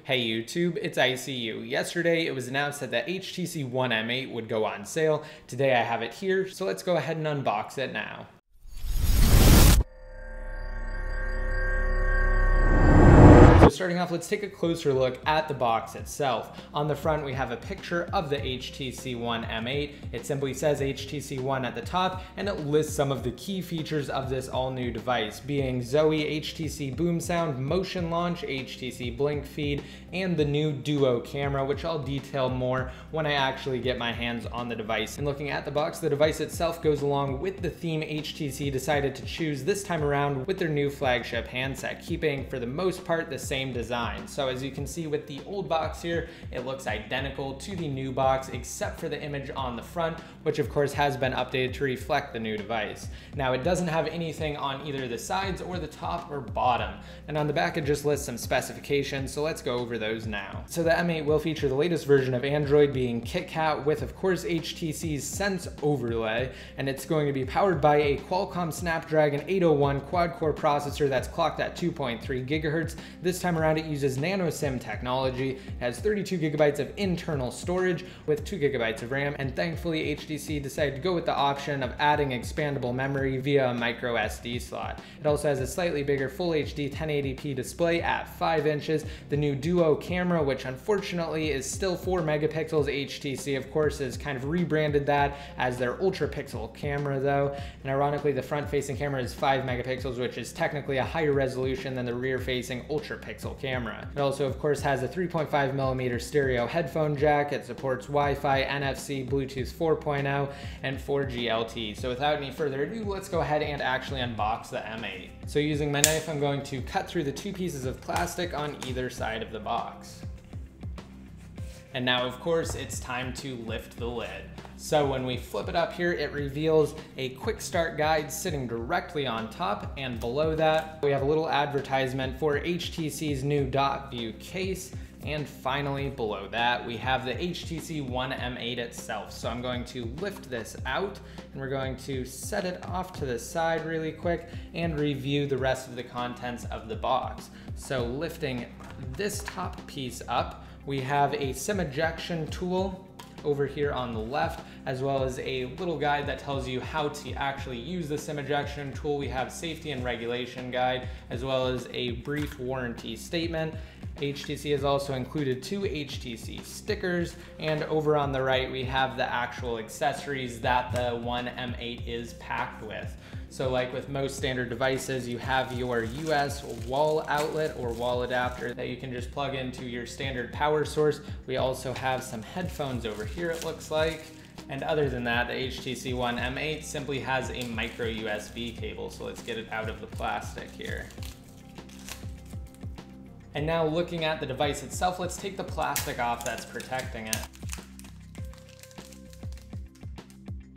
Hey YouTube, it's ICU. Yesterday it was announced that the HTC One M8 would go on sale. Today I have it here, so let's go ahead and unbox it now. So starting off, let's take a closer look at the box itself. On the front, we have a picture of the HTC One M8. It simply says HTC One at the top, and it lists some of the key features of this all-new device, being Zoe, HTC Boomsound, Motion Launch, HTC Blink Feed, and the new Duo camera, which I'll detail more when I actually get my hands on the device. And looking at the box, the device itself goes along with the theme HTC decided to choose this time around with their new flagship handset, keeping for the most part the same design. So as you can see with the old box here, it looks identical to the new box except for the image on the front, which of course has been updated to reflect the new device. Now it doesn't have anything on either the sides or the top or bottom. And on the back it just lists some specifications, so let's go over those now. So the M8 will feature the latest version of Android, being KitKat, with of course HTC's Sense overlay, and it's going to be powered by a Qualcomm Snapdragon 801 quad-core processor that's clocked at 2.3 gigahertz. This time around it uses nano SIM technology. It has 32 gigabytes of internal storage with 2 gigabytes of RAM, and thankfully HTC decided to go with the option of adding expandable memory via a micro SD slot. It also has a slightly bigger Full HD 1080p display at 5 inches, the new Duo camera, which unfortunately is still 4 megapixels. HTC of course has kind of rebranded that as their ultra pixel camera though, and ironically the front facing camera is 5 megapixels, which is technically a higher resolution than the rear facing ultra pixel camera. It also of course has a 3.5mm stereo headphone jack. It supports Wi-Fi, NFC, Bluetooth 4.0, and 4G LTE. So without any further ado, let's go ahead and actually unbox the M8. So using my knife, I'm going to cut through the 2 pieces of plastic on either side of the box. And now of course it's time to lift the lid. So when we flip it up here, it reveals a quick start guide sitting directly on top, and below that we have a little advertisement for HTC's new dot view case. And finally below that we have the HTC One M8 itself. So I'm going to lift this out and we're going to set it off to the side really quick and review the rest of the contents of the box. So lifting this top piece up, we have a SIM ejection tool over here on the left, as well as a little guide that tells you how to actually use the SIM ejection tool. We have safety and regulation guide, as well as a brief warranty statement. HTC has also included 2 HTC stickers, and over on the right we have the actual accessories that the One M8 is packed with. So like with most standard devices, you have your US wall outlet or wall adapter that you can just plug into your standard power source. We also have some headphones over here, it looks like. And other than that, the HTC One M8 simply has a micro USB cable. So let's get it out of the plastic here. And now looking at the device itself, let's take the plastic off that's protecting it.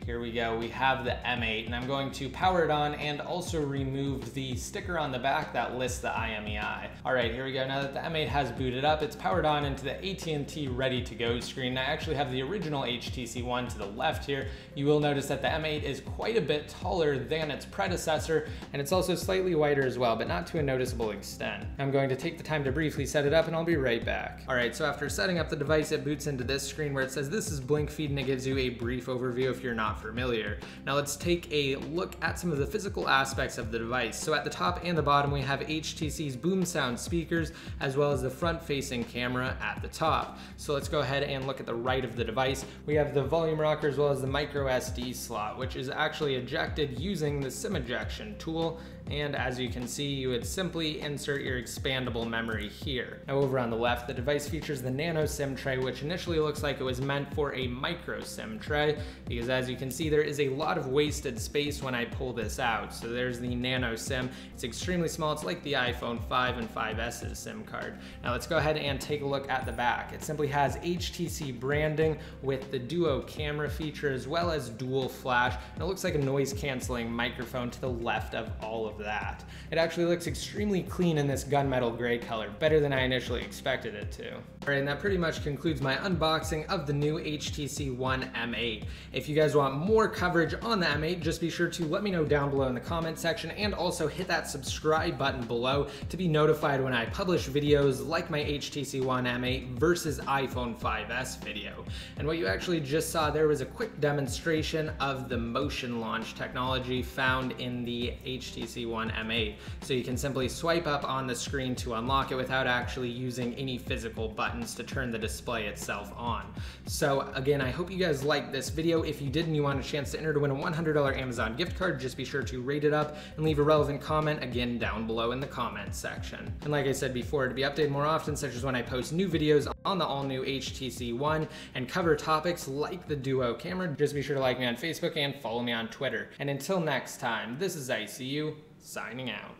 Here we go, we have the M8, and I'm going to power it on and also remove the sticker on the back that lists the IMEI. All right, here we go. Now that the M8 has booted up, it's powered on into the AT&T Ready to Go screen. I actually have the original HTC One to the left here. You will notice that the M8 is quite a bit taller than its predecessor, and it's also slightly wider as well, but not to a noticeable extent. I'm going to take the time to briefly set it up and I'll be right back. All right, so after setting up the device, it boots into this screen where it says this is Blink Feed, and it gives you a brief overview if you're not familiar. Now let's take a look at some of the physical aspects of the device. So at the top and the bottom we have HTC's Boomsound speakers, as well as the front-facing camera at the top. So let's go ahead and look at the right of the device. We have the volume rocker as well as the micro SD slot, which is actually ejected using the SIM ejection tool. And as you can see, you would simply insert your expandable memory here. Now over on the left, the device features the nano SIM tray, which initially looks like it was meant for a micro SIM tray, because as you can see, there is a lot of wasted space when I pull this out. So there's the nano SIM. It's extremely small. It's like the iPhone 5 and 5S's SIM card. Now let's go ahead and take a look at the back. It simply has HTC branding with the Duo camera feature as well as dual flash. And it looks like a noise canceling microphone to the left of all of of that. It actually looks extremely clean in this gunmetal gray color, better than I initially expected it to. Alright, and that pretty much concludes my unboxing of the new HTC One M8. If you guys want more coverage on the M8, just be sure to let me know down below in the comment section, and also hit that subscribe button below to be notified when I publish videos like my HTC One M8 versus iPhone 5S video. And what you actually just saw there was a quick demonstration of the motion launch technology found in the HTC One M8. So you can simply swipe up on the screen to unlock it without actually using any physical buttons to turn the display itself on. So again, I hope you guys liked this video. If you did and you want a chance to enter to win a $100 Amazon gift card, just be sure to rate it up and leave a relevant comment again down below in the comments section. And like I said before, to be updated more often, such as when I post new videos on the all-new HTC One and cover topics like the Duo camera, just be sure to like me on Facebook and follow me on Twitter. And until next time, this is ICU signing out.